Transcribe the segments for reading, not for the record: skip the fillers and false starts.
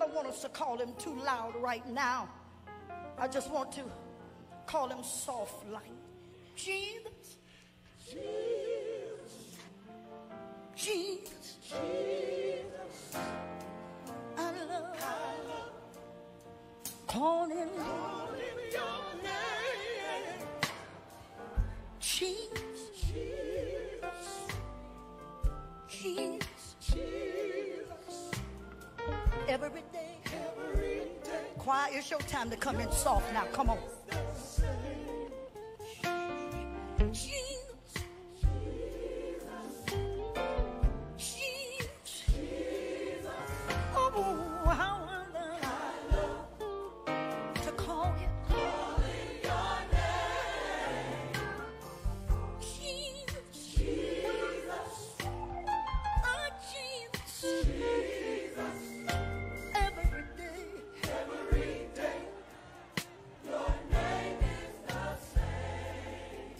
don't want us to call him too loud right now. I just want to call him soft like Jesus. Jesus. Jesus. Jesus. I love calling your name. Jesus. Jesus. Jesus. Every day. Choir, it's your time to come in soft now. Come on. Jesus. Jesus. Oh, how I love to call you. Calling your name. Jesus. Jesus. Oh, Jesus. Jesus. Every day. Every day. Your name is the same.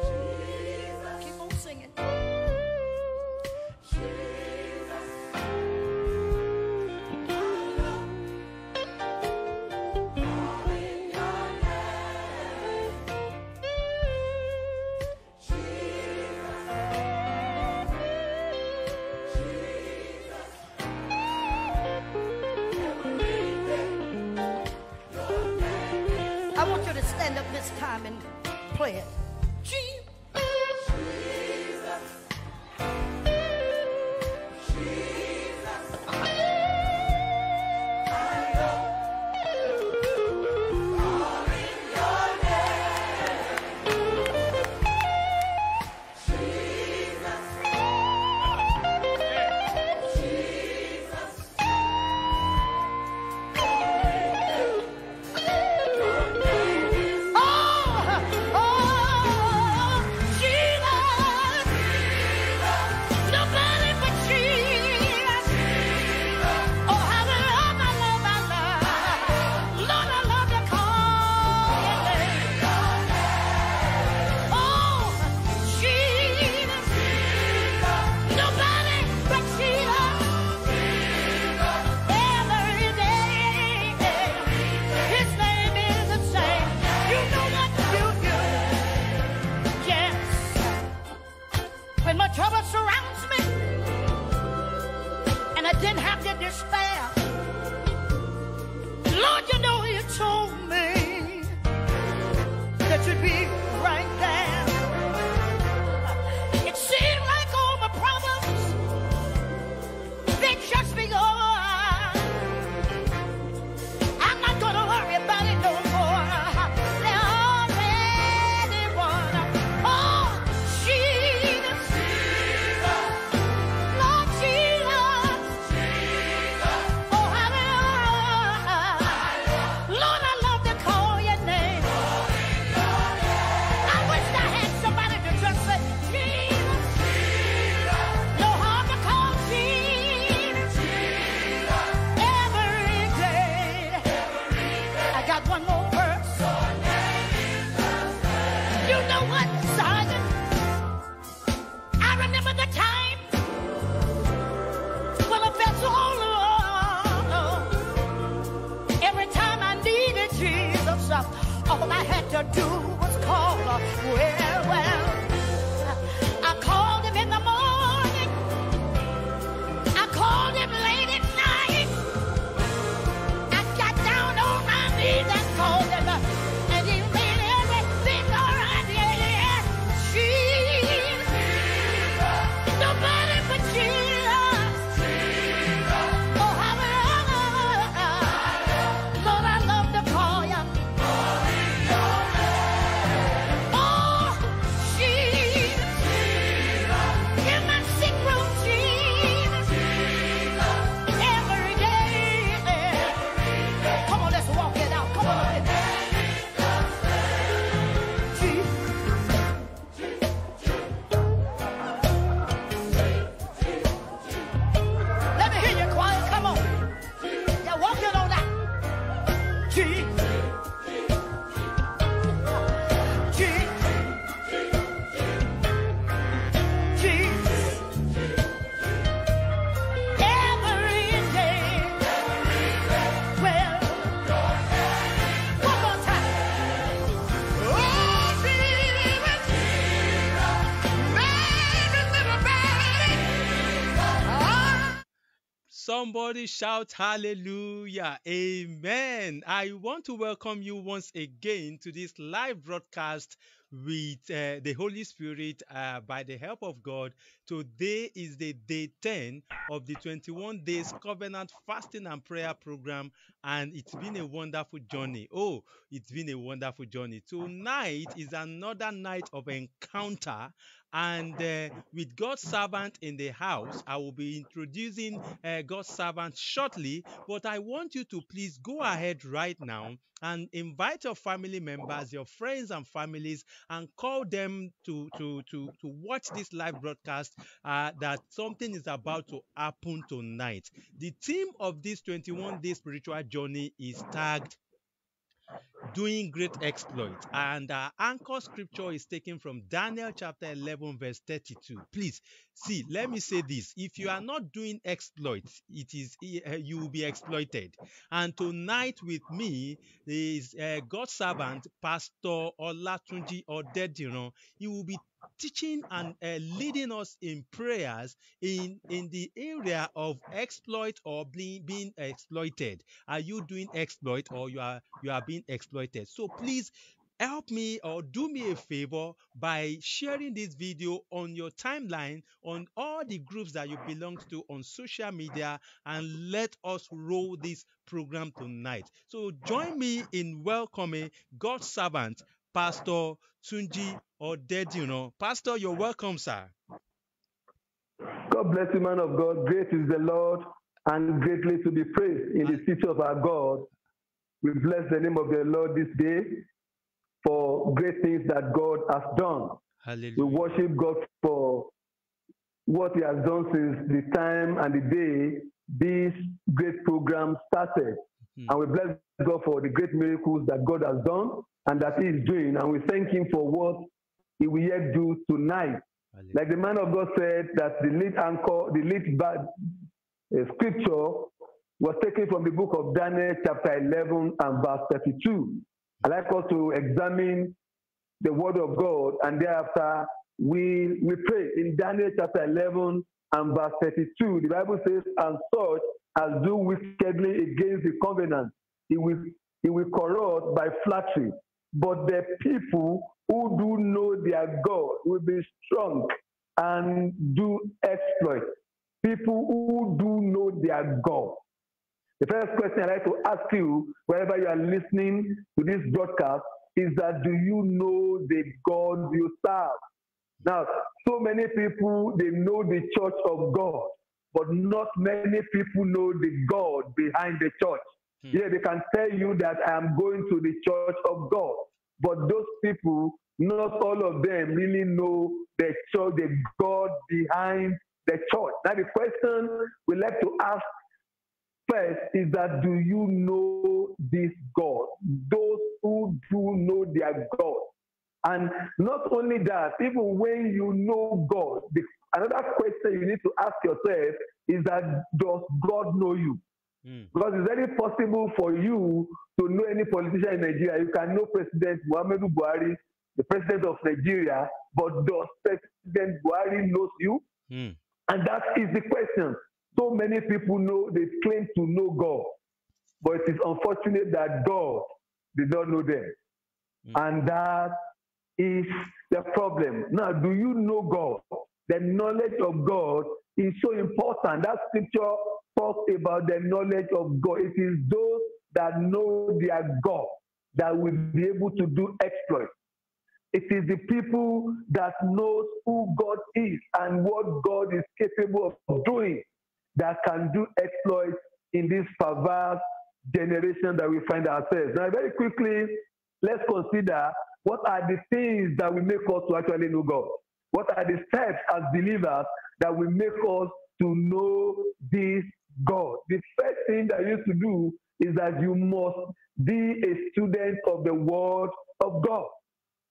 Jesus. Keep on singing. Jesus. Calling your name. I want you to stand up this time and play it. Jesus. When my trouble surrounds me and I didn't have to despair, Lord, you know you told me that you'd be right there. It seemed like all my problems, they just begun. I'm not gonna worry about it no more. They already won. Oh, Jesus. Lord Jesus. Oh, hallelujah. Lord, I love to call your name. I wish I had somebody to just say, Jesus. No harm to call Jesus. Every day. I got one more verse. You know what, Sergeant? I remember the time when I felt so all alone. Every time I needed Jesus, all I had to do was call. Well, I called him in the morning. I called him late at night. I got down on my knees and called him, and he made everything all right. Yeah. Jesus. Nobody but Jesus. Oh, hallelujah. Lord, I love to call you. Somebody shout hallelujah. Amen. I want to welcome you once again to this live broadcast with the Holy Spirit by the help of God. Today is the day 10 of the 21 days covenant fasting and prayer program, and it's been a wonderful journey. Oh, it's been a wonderful journey. Tonight is another night of encounter, and with God's servant in the house. I will be introducing God's servant shortly, but I want you to please go ahead right now and invite your family members, your friends and families, and call them to watch this live broadcast. That something is about to happen tonight. The theme of this 21 day spiritual journey is tagged doing great exploits. And our anchor scripture is taken from Daniel chapter 11, verse 32. Please see, let me say this. If you are not doing exploits, you will be exploited. And tonight with me is God's servant, Pastor Olatunji Odediran. He will be teaching and leading us in prayers in the area of exploit or being exploited. Are you doing exploit, or you are being exploited? So please help me or do me a favor by sharing this video on your timeline, on all the groups that you belong to on social media, and let us roll this program tonight. So join me in welcoming God's servant, Pastor Tunji Odediran. Pastor, you're welcome, sir. God bless you, man of God. Great is the Lord and greatly to be praised in the city of our God. We bless the name of the Lord this day for great things that God has done. Hallelujah. We worship God for what He has done since the time and the day this great program started. And we bless God for the great miracles that God has done and that He is doing. And we thank Him for what He will yet do tonight. Hallelujah. Like the man of God said, that the lead anchor, the lead scripture was taken from the book of Daniel chapter 11 and verse 32. I'd like us to examine the word of God, and thereafter we pray. In Daniel chapter 11 and verse 32, the Bible says, and such as do wickedly against the covenant, he will corrupt by flattery. But the people who do know their God will be strong and do exploit. People who do know their God. The first question I'd like to ask you, wherever you are listening to this broadcast, is that do you know the God you serve? Now, so many people, they know the church of God, but not many people know the God behind the church. Yeah, they can tell you that I am going to the church of God, but those people, not all of them really know the church, the God behind the church. Now, the question we like to ask first is that do you know this God? Those who do know their God. And not only that, even when you know God, another question you need to ask yourself is that does God know you? Because it's very possible for you to know any politician in Nigeria. You can know President Muhammadu Buhari, the president of Nigeria, but does President Buhari knows you? And that is the question. So many people know, they claim to know God, but it is unfortunate that God did not know them. And that is the problem. Now, do you know God? The knowledge of God is so important. That scripture talks about the knowledge of God. It is those that know their God that will be able to do exploits. It is the people that knows who God is and what God is capable of doing that can do exploits in this perverse generation that we find ourselves. Now, very quickly, let's consider what are the things that will make us to actually know God. What are the steps as believers that will make us to know this God? The first thing that you have to do is that you must be a student of the Word of God.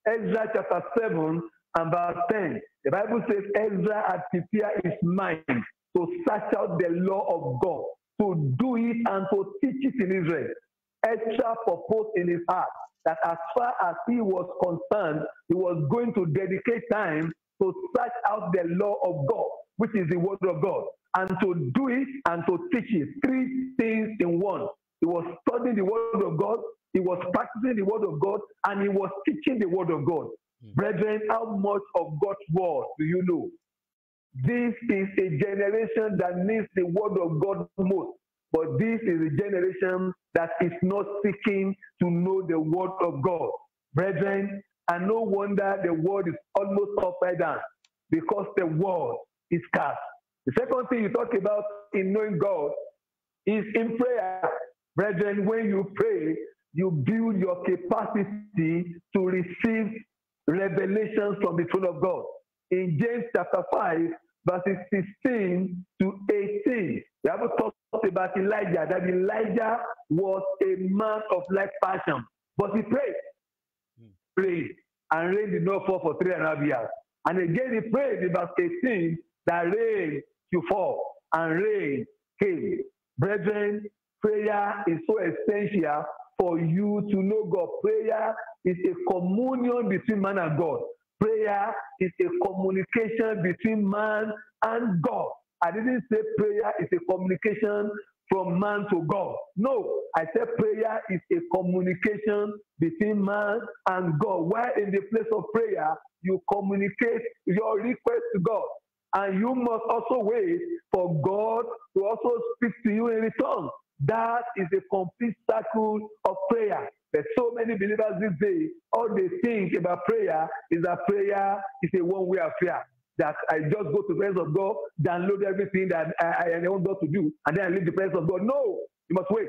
Ezra chapter 7 and verse 10. The Bible says Ezra had prepared his mind to search out the law of God, to do it and to teach it in Israel. Ezra proposed in his heart that as far as he was concerned, he was going to dedicate time to search out the law of God, which is the word of God. and to do it and to teach it. Three things in one. He was studying the word of God, he was practicing the word of God, and he was teaching the word of God. Brethren, how much of God's word do you know? This is a generation that needs the word of God most. But this is a generation that is not seeking to know the word of God. Brethren, and no wonder the word is almost upside down, because the word is scarce. The second thing you talk about in knowing God is in prayer. Brethren, when you pray, you build your capacity to receive revelations from the throne of God. In James chapter 5, verses 16 to 18, we have talked about Elijah, that Elijah was a man of like passion, but he prayed, and rain did not fall for 3.5 years. And again he prayed in verse 18 that rain should fall, and rain came. Brethren, prayer is so essential for you to know God. Prayer is a communion between man and God. Prayer is a communication between man and God. I didn't say prayer is a communication from man to God. No, I said prayer is a communication between man and God. While in the place of prayer, you communicate your request to God. And you must also wait for God to also speak to you in return. That is a complete circle of prayer. There's so many believers this day, all they think about prayer is that prayer is a one-way affair. That I just go to the presence of God, download everything that I want God to do, and then I leave the presence of God. No, you must wait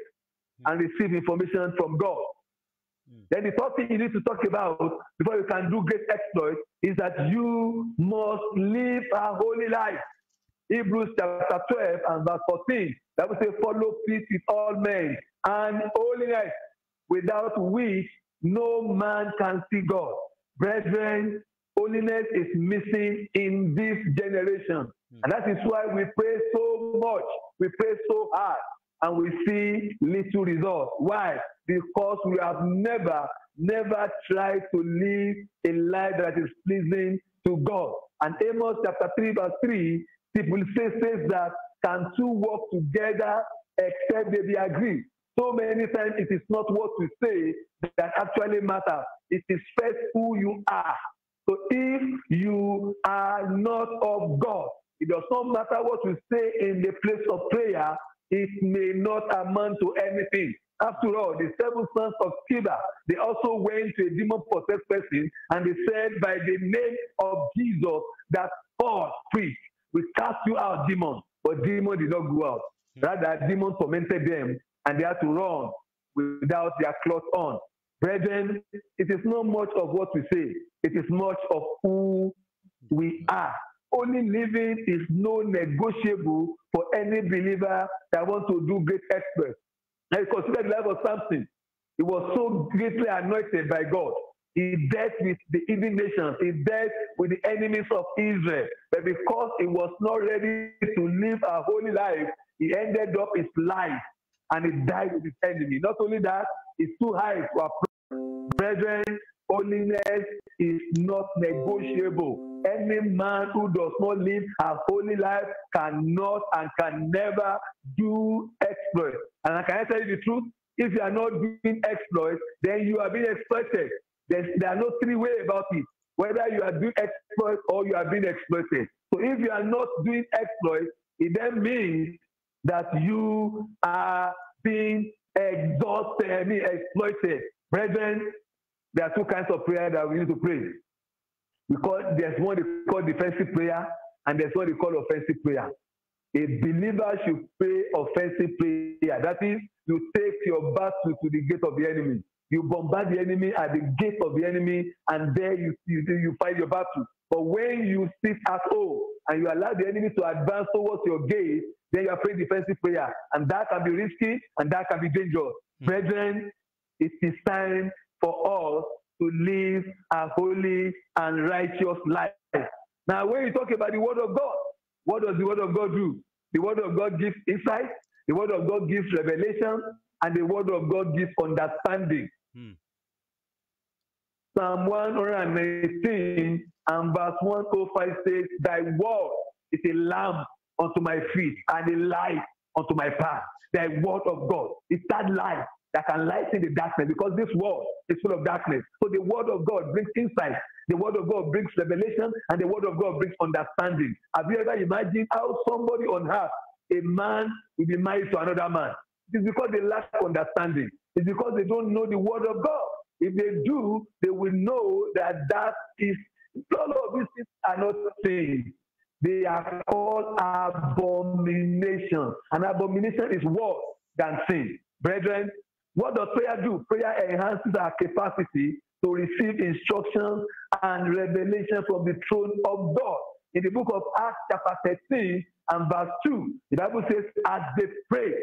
and receive information from God. Then the third thing you need to talk about before you can do great exploits is that you must live a holy life. Hebrews chapter 12 and verse 14, that will say, follow peace with all men and holiness, without which no man can see God. Brethren, holiness is missing in this generation. And that is why we pray so much, we pray so hard, and we see little results. Why? Because we have never tried to live a life that is pleasing to God. And Amos chapter 3 verse 3, people says that, can two walk together except they be agreed? So many times it is not what we say that actually matters. It is first who you are. So if you are not of God, it does not matter what we say in the place of prayer, it may not amount to anything. After all, the 7 sons of Sceva, they also went to a demon-possessed person, and they said, by the name of Jesus, that Paul preached, we cast you out, demon. But demon did not go out. Rather, demon tormented them, and they had to run without their clothes on. Brethren, it is not much of what we say. It is much of who we are. Only living is no negotiable for any believer that wants to do great exploits. Now, consider the life of Samson. He was so greatly anointed by God. He dealt with the heathen nations. He dealt with the enemies of Israel. But because he was not ready to live a holy life, he ended up his life and he died with his enemy. Not only that, his 2 eyes were. Brethren, holiness is not negotiable. Any man who does not live a holy life cannot and can never do exploits. And can I tell you the truth? If you are not doing exploits, then you are being exploited. There are no 3 ways about it. Whether you are doing exploits or you are being exploited. So if you are not doing exploits, it then means that you are being exhausted, being exploited. Brethren, there are 2 kinds of prayer that we need to pray. Because there's one they call defensive prayer, and there's one they call offensive prayer. A believer should pray offensive prayer. That is, you take your battle to the gate of the enemy. You bombard the enemy at the gate of the enemy, and there you fight your battle. But when you sit at home and you allow the enemy to advance towards your gate, then you are praying defensive prayer. And that can be risky, and that can be dangerous. Brethren, it is time for us to live a holy and righteous life. Now, when you talk about the word of God, what does the word of God do? The word of God gives insight, the word of God gives revelation, and the word of God gives understanding. Psalm 118 and verse 105 says, thy word is a lamp unto my feet and a light unto my path. The word of God is that light that can lighten the darkness, because this world is full of darkness. So the word of God brings insight. The word of God brings revelation, and the word of God brings understanding. Have you ever imagined how somebody on earth, a man, will be married to another man? It is because they lack understanding. It's because they don't know the word of God. If they do, they will know that all of these things are not things. They are called abominations. An abomination is worse than sin. Brethren, what does prayer do? Prayer enhances our capacity to receive instructions and revelation from the throne of God. In the book of Acts chapter 13 and verse 2, the Bible says, as they prayed,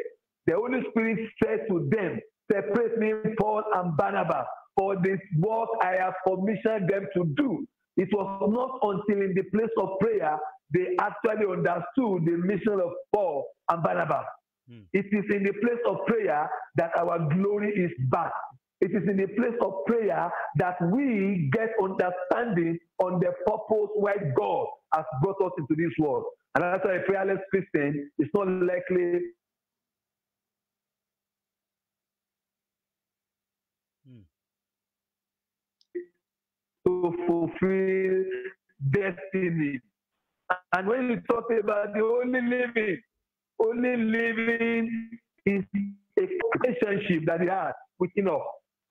the Holy Spirit said to them, separate me, Paul and Barnabas, for this work I have commissioned them to do. It was not until in the place of prayer they actually understood the mission of Paul and Barnabas. It is in the place of prayer that our glory is back. It is in the place of prayer that we get understanding on the purpose why God has brought us into this world. And that's why a prayerless Christian is not likely to fulfill destiny. And when you talk about the only living is a relationship that he has with Enoch.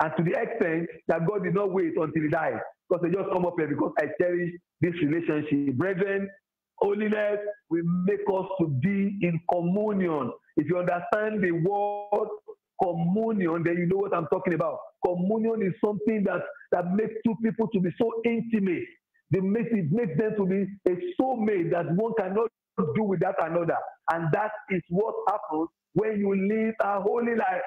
And to the extent that God did not wait until he died, because they just come up here because I cherish this relationship. Brethren, holiness will make us to be in communion. If you understand the word communion, then you know what I'm talking about. Communion is something that makes two people to be so intimate. It makes them to be a soulmate that one cannot do without another. And that is what happens when you live a holy life.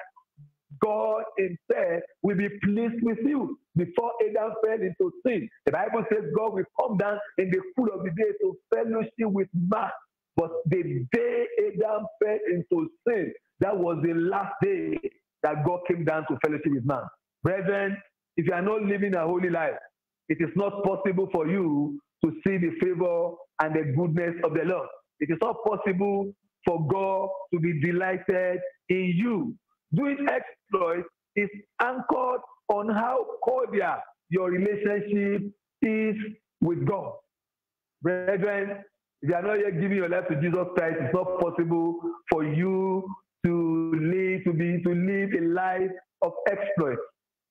God himself will be pleased with you. Before Adam fell into sin, the Bible says God will come down in the cool of the day to fellowship with man. But the day Adam fell into sin, that was the last day that God came down to fellowship with man. Brethren, if you are not living a holy life, it is not possible for you to see the favor and the goodness of the Lord. It is not possible for God to be delighted in you. Doing exploits is anchored on how cordial your relationship is with God. Brethren, if you are not yet giving your life to Jesus Christ, it's not possible for you to live a life of exploits.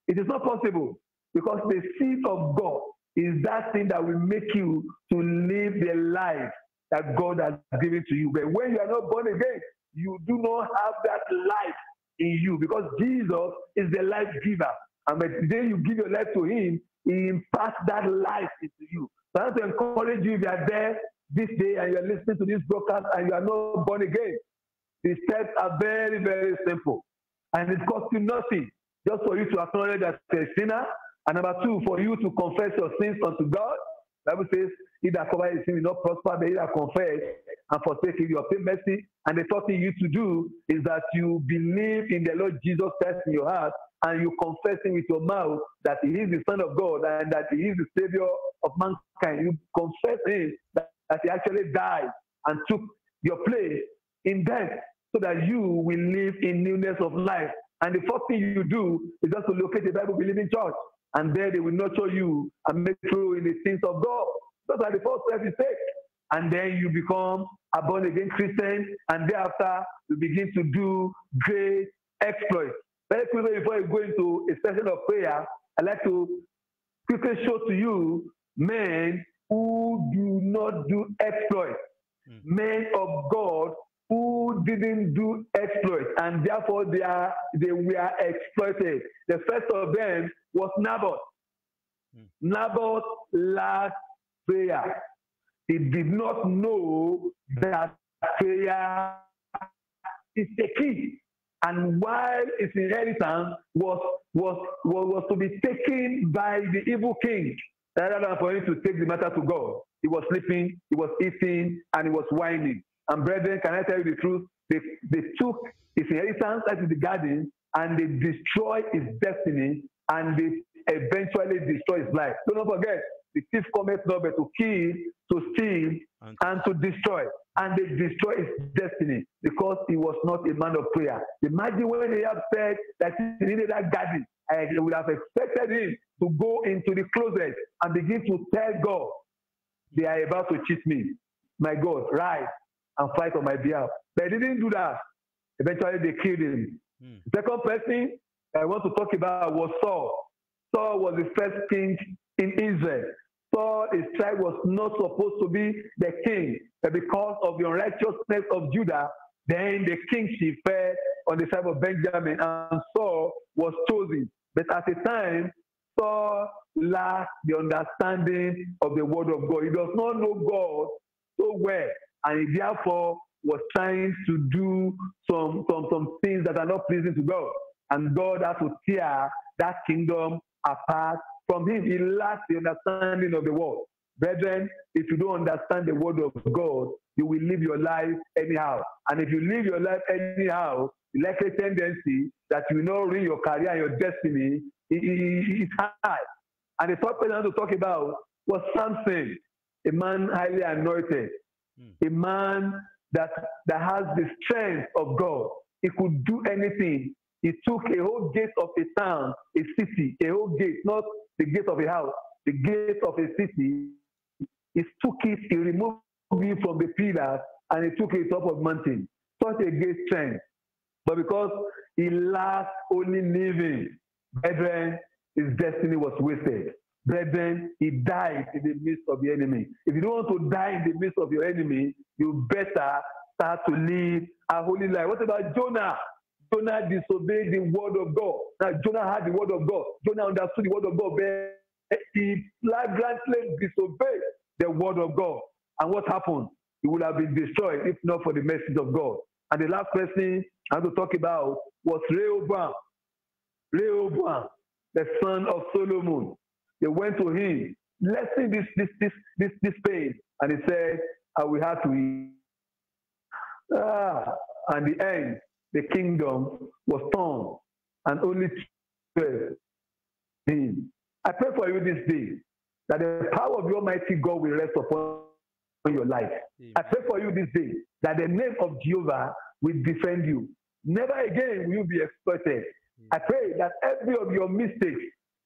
It is not possible, because the seed of God is that thing that will make you to live the life that God has given to you. But when you are not born again, you do not have that life in you, because Jesus is the life giver. And the day you give your life to him, he imparts that life into you. So I want to encourage you, if you are there this day and you are listening to this broadcast and you are not born again, the steps are very, very simple. And it costs you nothing, just for you to acknowledge that you're a sinner. And number two, for you to confess your sins unto God. The Bible says, he that covers his sin will not prosper, but he that confess and forsake him, you obtain mercy. And the third thing you need to do is that you believe in the Lord Jesus Christ in your heart, and you confess him with your mouth that he is the Son of God and that he is the Savior of mankind. You confess him that he actually died and took your place in death, so that you will live in newness of life. And the first thing you do is just to locate a Bible-believing church, and there they will nurture you and make you in the things of God. Those are the first steps you take. And then you become a born-again Christian, and thereafter you begin to do great exploits. Very quickly, before you go into a session of prayer, I'd like to quickly show to you men who do not do exploits. Men of God who didn't do exploits, and therefore they were exploited. The first of them was Naboth. Naboth lacked prayer. He did not know that prayer is the key. And while his inheritance was to be taken by the evil king, rather than for him to take the matter to God, he was sleeping, he was eating, and he was whining. And brethren, can I tell you the truth? They took his inheritance, that is the garden, and they destroyed his destiny, and they eventually destroyed his life. Do not forget, the thief cometh not but to kill, to steal, and to destroy. and they destroyed his destiny because he was not a man of prayer. Imagine when Ahab said that he needed that garden, I would have expected him to go into the closet and begin to tell God, they are about to cheat me. My God, rise and fight on my behalf. But he didn't do that. Eventually, they killed him. The second person I want to talk about was Saul. Saul was the first king in Israel. Saul, his tribe, was not supposed to be the king, but because of the unrighteousness of Judah, then the kingship fell on the tribe of Benjamin, and Saul was chosen. But at the time, Saul lacked the understanding of the word of God. He does not know God so well, and he therefore was trying to do some things that are not pleasing to God. And God had to tear that kingdom apart from him. He lacked the understanding of the word. Brethren, if you don't understand the word of God, you will live your life anyhow. And if you live your life anyhow, the likely tendency that you will not reach your career and your destiny is high. And the third person I want to talk about was Samson, a man highly anointed, a man that has the strength of God. He could do anything. He took a whole gate of a town, a city, a whole gate, not the gate of a house, the gate of a city. He took it, he removed it from the pillars, and he took it top of mountain. Such a great strength. But because he lacked only living, brethren, his destiny was wasted. Brethren, he died in the midst of the enemy. If you don't want to die in the midst of your enemy, you better start to live a holy life. What about Jonah? Jonah disobeyed the word of God. Now, Jonah had the word of God. Jonah understood the word of God, but he flagrantly disobeyed the word of God. And what happened? He would have been destroyed if not for the mercies of God. And the last person I want to talk about was Rehoboam. Rehoboam, the son of Solomon. They went to him, lessen this pain, and he said, I will have to eat. And the end, the kingdom was torn, and only 12 him. I pray for you this day that the power of the Almighty God will rest upon your life. Amen. I pray for you this day that the name of Jehovah will defend you. Never again will you be exploited. Amen. I pray that every of your mistakes,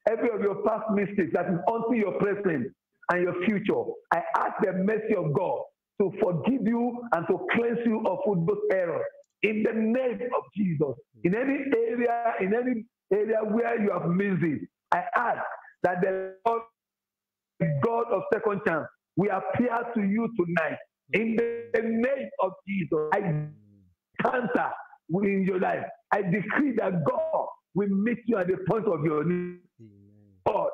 every of your past mistakes that is unto your present and your future, I ask the mercy of God to forgive you and to cleanse you of all those errors. In the name of Jesus, in any area where you have missed it, I ask that the Lord, God of second chance, will appear to you tonight. In the name of Jesus, I cancel in your life. I decree that God will meet you at the point of your need. God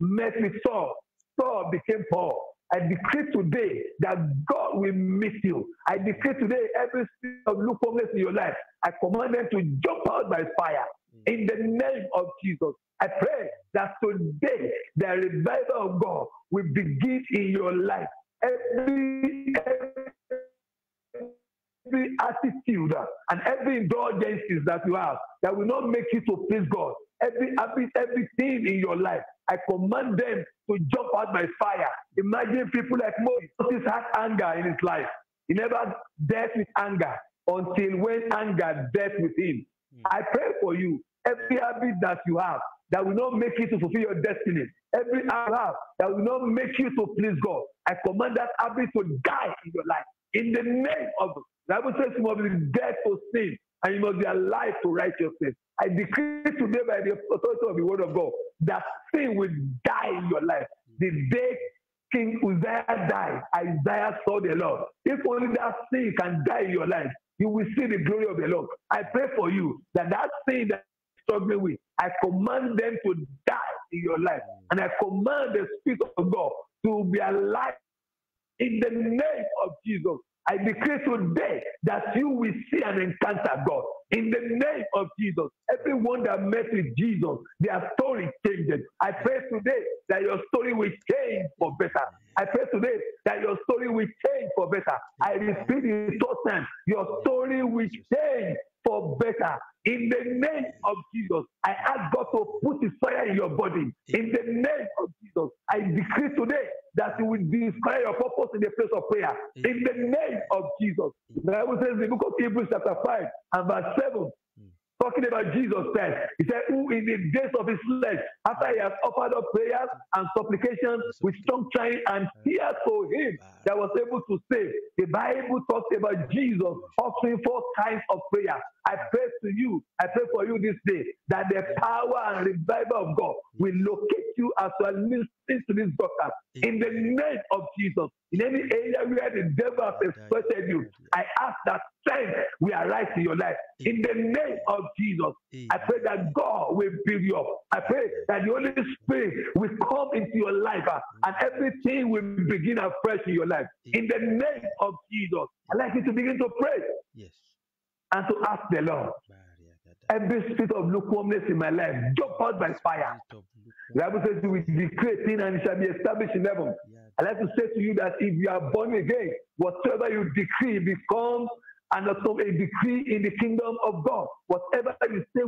met with Saul. Saul became Paul. I decree today that God will meet you. I decree today every spirit of lukewarmness in your life, I command them to jump out by fire. In the name of Jesus, I pray that today the revival of God will begin in your life. Every attitude and every indulgences that you have that will not make you to please God, everything in your life, I command them to jump out by fire. Imagine people like Moses. Moses had anger in his life. He never dealt with anger until when anger dealt with him. I pray for you, every habit that you have that will not make you to fulfill your destiny, every habit that will not make you to please God, I command that habit to die in your life. In the name of the Bible says you must be dead to sin and you must be alive to righteousness. I decree today by the authority of the word of God that sin will die in your life. The day King Uzziah died, Isaiah saw the Lord. If only that sin can die in your life, you will see the glory of the Lord. I pray for you that sin that you're struggling with, I command them to die in your life. And I command the Spirit of God to be alive in the name of Jesus. I decree today that you will see and encounter God. In the name of Jesus, everyone that met with Jesus, their story changes. I pray today that your story will change for better. I pray today that your story will change for better. I repeat it 3 times. Your story will change for for better. In the name of Jesus, I ask God to put His fire in your body. In the name of Jesus, I decree today that you will discover your purpose in the place of prayer. In the name of Jesus. The Bible says in the book of Hebrews chapter 5 and verse 7, talking about Jesus Christ, he said, who in the days of his flesh, after he has offered up prayers and supplications with strong crying and tears for him that was able to save. The Bible talks about Jesus offering 4 kinds of prayer. I pray to you, I pray for you this day that the power and revival of God will locate you as you are listening to this broadcast. In the name of Jesus, in any area where the devil has exploited you, I ask that strength will arise in your life. In the name of Jesus, I pray that God will build you up. I pray that the Holy Spirit will come into your life and everything will begin afresh in your life. In the name of Jesus, I'd like you to begin to pray. Yes. And to ask the Lord, every spirit of lukewarmness in my life, jump out by fire. The Bible says you will decree a thing and it shall be established in heaven. I'd like to say to you that if you are born again, whatever you decree becomes a decree in the kingdom of God. Whatever you say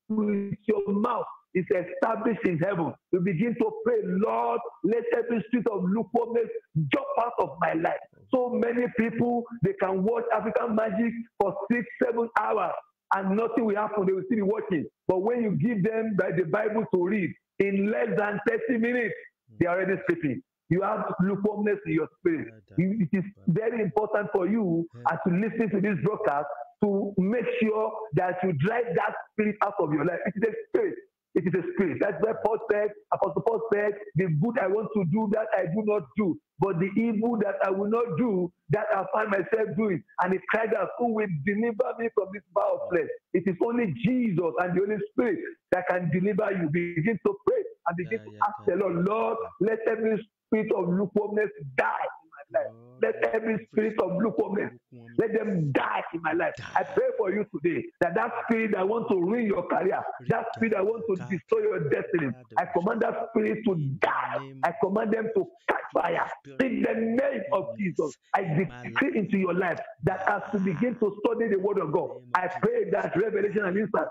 with your mouth is established in heaven. You begin to pray, Lord, let every spirit of lukewarmness jump out of my life. So many people, they can watch African magic for 6-7 hours and nothing will happen. They will still be watching. But when you give them the Bible to read, in less than 30 minutes, they are already sleeping. You have lukewarmness in your spirit. It is very important for you as you listen to this broadcast to make sure that you drive that spirit out of your life. It is a spirit. It is a spirit. That's why Paul said, Apostle Paul said, the good I want to do, that I do not do. But the evil that I will not do, that I find myself doing. And he cried out, who will deliver me from this power of flesh? It is only Jesus and the Holy Spirit that can deliver you. Begin to pray and begin to ask the Lord, Lord, let every spirit of lukewarmness die in my life. Let every spirit of lukewarmness, let them die in my life. I pray for you today that spirit that wants to ruin your career, that spirit that wants to destroy your destiny, I command that spirit to die. I command them to catch fire. In the name of Jesus, I decree into your life that as you begin to study the word of God, I pray that revelation and insight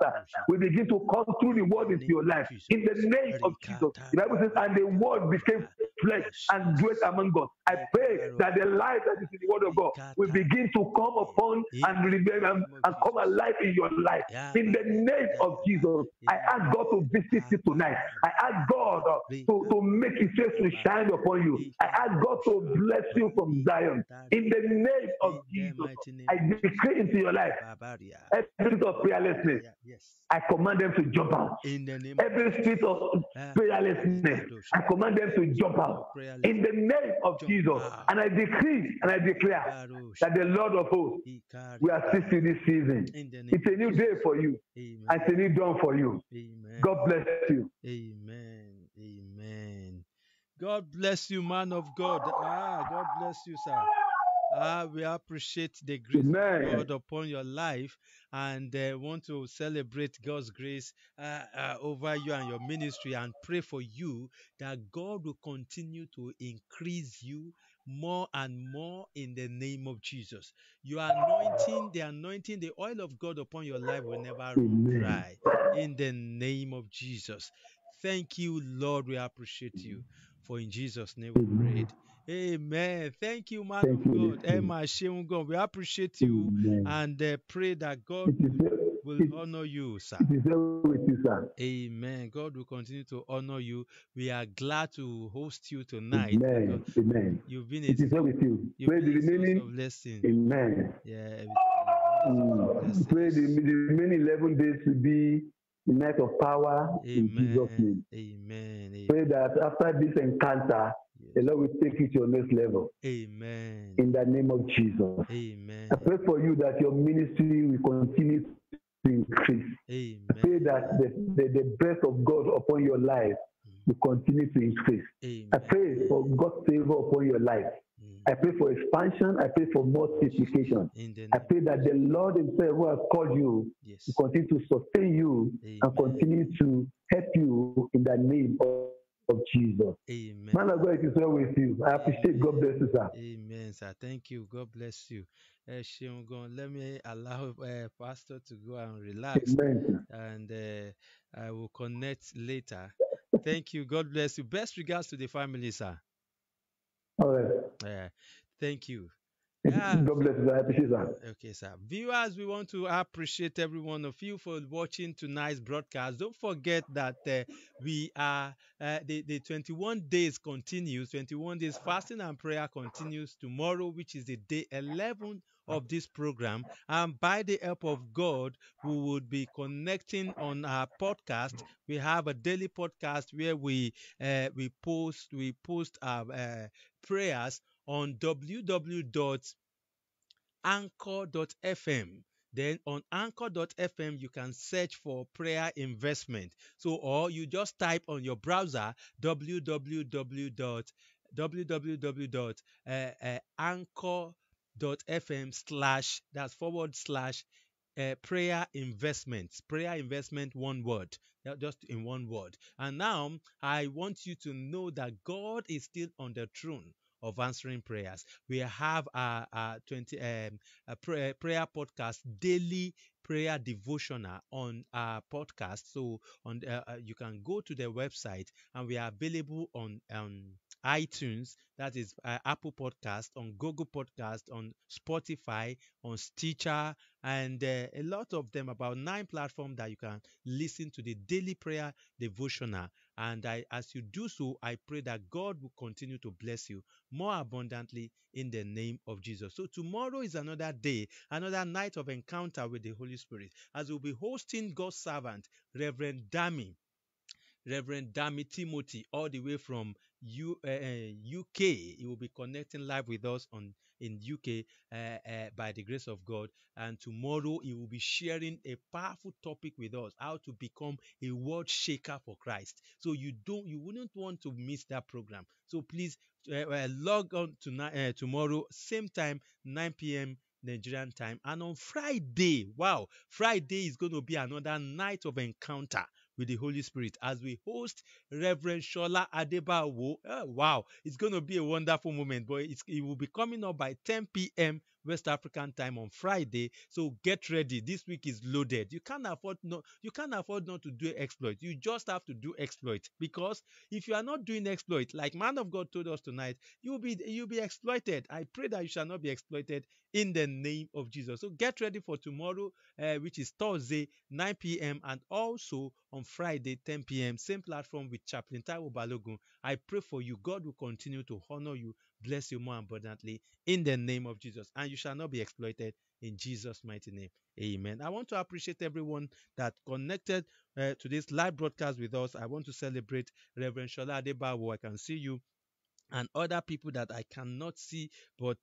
will begin to come through the word into your life. In the name of Jesus, the Bible says, and the word became flesh and dwelt among us. I pray that the life that is in the word of God will begin to come upon and remember and come alive in your life. In the name of Jesus, I ask God to visit you tonight. I ask God to make His face to shine upon you. I ask God to bless you from Zion. In the name of Jesus, I decree into your life every spirit of prayerlessness. I command them to jump out. Every spirit of prayerlessness, I command them to jump out. In the name of Jesus, and I decree and I declare that the Lord of hosts will assist you this season. It's a new day for you. It's a new dawn for you. God bless you. Amen. Amen. God bless you, man of God. God bless you, sir. We appreciate the grace of God upon your life and want to celebrate God's grace over you and your ministry and pray for you that God will continue to increase you more and more in the name of Jesus. Your anointing, the oil of God upon your life will never run dry in the name of Jesus. Thank you, Lord. We appreciate you. For in Jesus' name we prayed. Amen. Thank you, man of God. Emma Sheungon, we appreciate you and pray that God will honor you, sir. It is well with you, sir. Amen. God will continue to honor you. We are glad to host you tonight. Amen. Amen. You've been it is well with you. Pray the remaining blessing. Amen. Yeah. Pray the remaining 11 days to be the night of power. Amen. In Jesus' name. Amen. Pray that after this encounter, the Lord will take you to your next level. Amen. In the name of Jesus. Amen. I pray for you that your ministry will continue to increase. Amen. I pray that the breath of God upon your life will continue to increase. Amen. I pray for God's favor upon your life. I pray for expansion. I pray for multiplication. I pray that the Lord Himself who has called you will continue to sustain you and continue to help you in the name of Jesus. Amen. Man of God, it is well with you. I appreciate. God bless you, sir. Amen, sir. Thank you. God bless you. Let me allow Pastor to go and relax. Amen. And I will connect later. Thank you. God bless you. Best regards to the family, sir. All right. Thank you. God bless you. I appreciate that. Okay, sir. Viewers, we want to appreciate every one of you for watching tonight's broadcast. Don't forget that we are the 21 days continues. 21 days fasting and prayer continues tomorrow, which is the day 11 of this program. And by the help of God, we would be connecting on our podcast. We have a daily podcast where we post our prayers on www.anchor.fm. Then on anchor.fm, you can search for prayer investment. So, or you just type on your browser www.anchor.fm/prayer investments. Prayer investment, one word, just in one word. And now I want you to know that God is still on the throne of answering prayers. We have a prayer podcast, daily prayer devotional on our podcast. So on you can go to the website, and we are available on iTunes, that is Apple Podcast, on Google Podcast, on Spotify, on Stitcher, and a lot of them, about 9 platforms that you can listen to the daily prayer devotional. And as you do so, I pray that God will continue to bless you more abundantly in the name of Jesus. So tomorrow is another day, another night of encounter with the Holy Spirit, as we'll be hosting God's servant, Reverend Dami Timothy, all the way from UK. He will be connecting live with us in UK by the grace of God. And tomorrow he will be sharing a powerful topic with us: how to become a world shaker for Christ. So you wouldn't want to miss that program. So please log on tonight, tomorrow, same time, 9 p.m. Nigerian time. And on Friday, Friday is going to be another night of encounter with the Holy Spirit as we host Reverend Shola Adebawo. It's going to be a wonderful moment, but it will be coming up by 10 p.m. West African time on Friday. So get ready. This week is loaded. You can't afford not to do exploit. You just have to do exploit, because if you are not doing exploit, like man of God told us tonight, you'll be exploited. I pray that you shall not be exploited in the name of Jesus. So get ready for tomorrow, which is Thursday, 9 p.m. and also on Friday, 10 p.m. Same platform with Chaplain Taiwo Balogun. I pray for you. God will continue to honor you, bless you more abundantly in the name of Jesus, and you shall not be exploited in Jesus' mighty name. Amen. I want to appreciate everyone that connected to this live broadcast with us. I want to celebrate Reverend Shola Adebawo. I can see you, and other people that I cannot see, but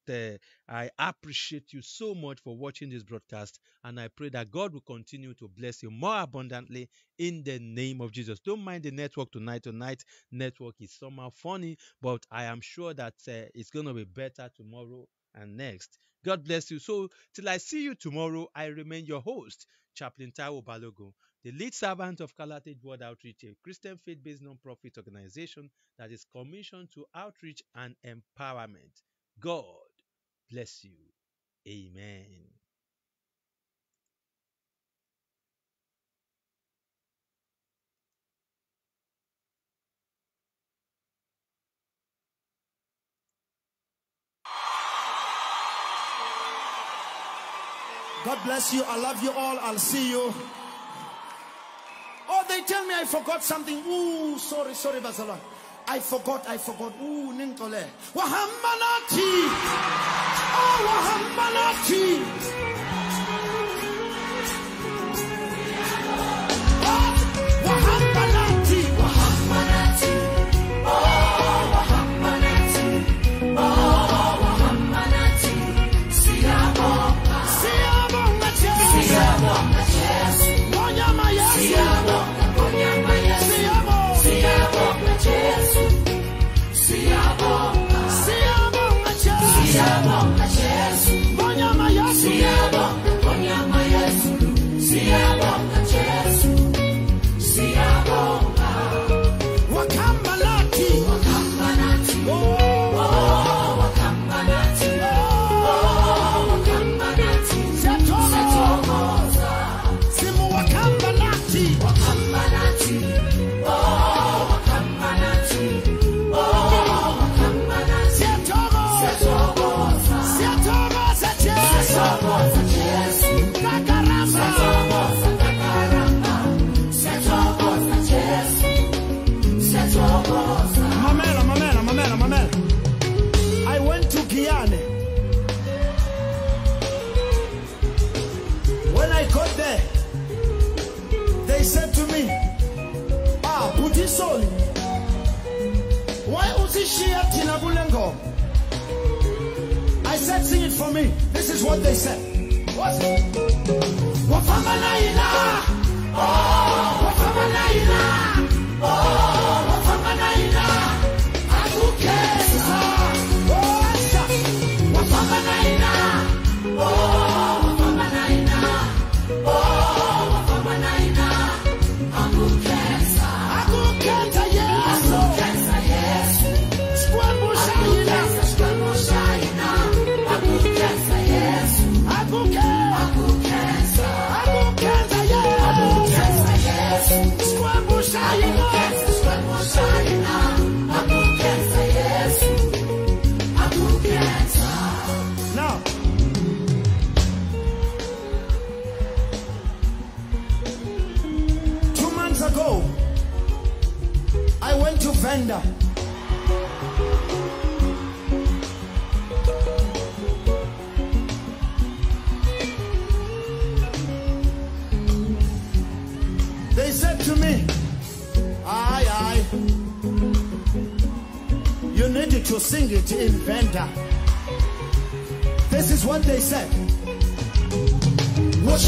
I appreciate you so much for watching this broadcast, and I pray that God will continue to bless you more abundantly in the name of Jesus. Don't mind the network tonight. Tonight network is somehow funny, but I am sure that it's going to be better tomorrow and next. God bless you. So till I see you tomorrow, I remain your host, Chaplain Taiwo Balogun, the lead servant of Carlatage World Outreach, a Christian faith-based non-profit organization that is commissioned to outreach and empowerment. God bless you. Amen. God bless you. I love you all. I'll see you. Oh, they tell me I forgot something. Ooh, sorry, Basala. I forgot. Ooh, Ninkole. Wahambanati. Oh, Wahambanati. Wahambanati. Wahambanati. Oh, Wahambanati. Oh, Wahambanati. Siamo. Siamo, Slowly. Why Uzishia Tinabulengo? I said, sing it for me. This is what they said. What? Wafamanaina. Oh, Wafamanaina. Oh, Wafamanaina. Agukesa. Oh, Wafamanaina. Oh, Wafamanaina. Oh, Wafamanaina. Agukesa. Agukesa, yes. Agukesa, yes. Squamushaina. Squamushaina. Agukesa, yes. Agukesa. Agukesa. Agukesa, yes. Agukesa, yes. Squamushaina. Squamushaina. Agukesa, yes. Agukesa. Now, 2 months ago, I went to Venda. They said to me, aye, you needed to sing it in Venda. This is what they said. What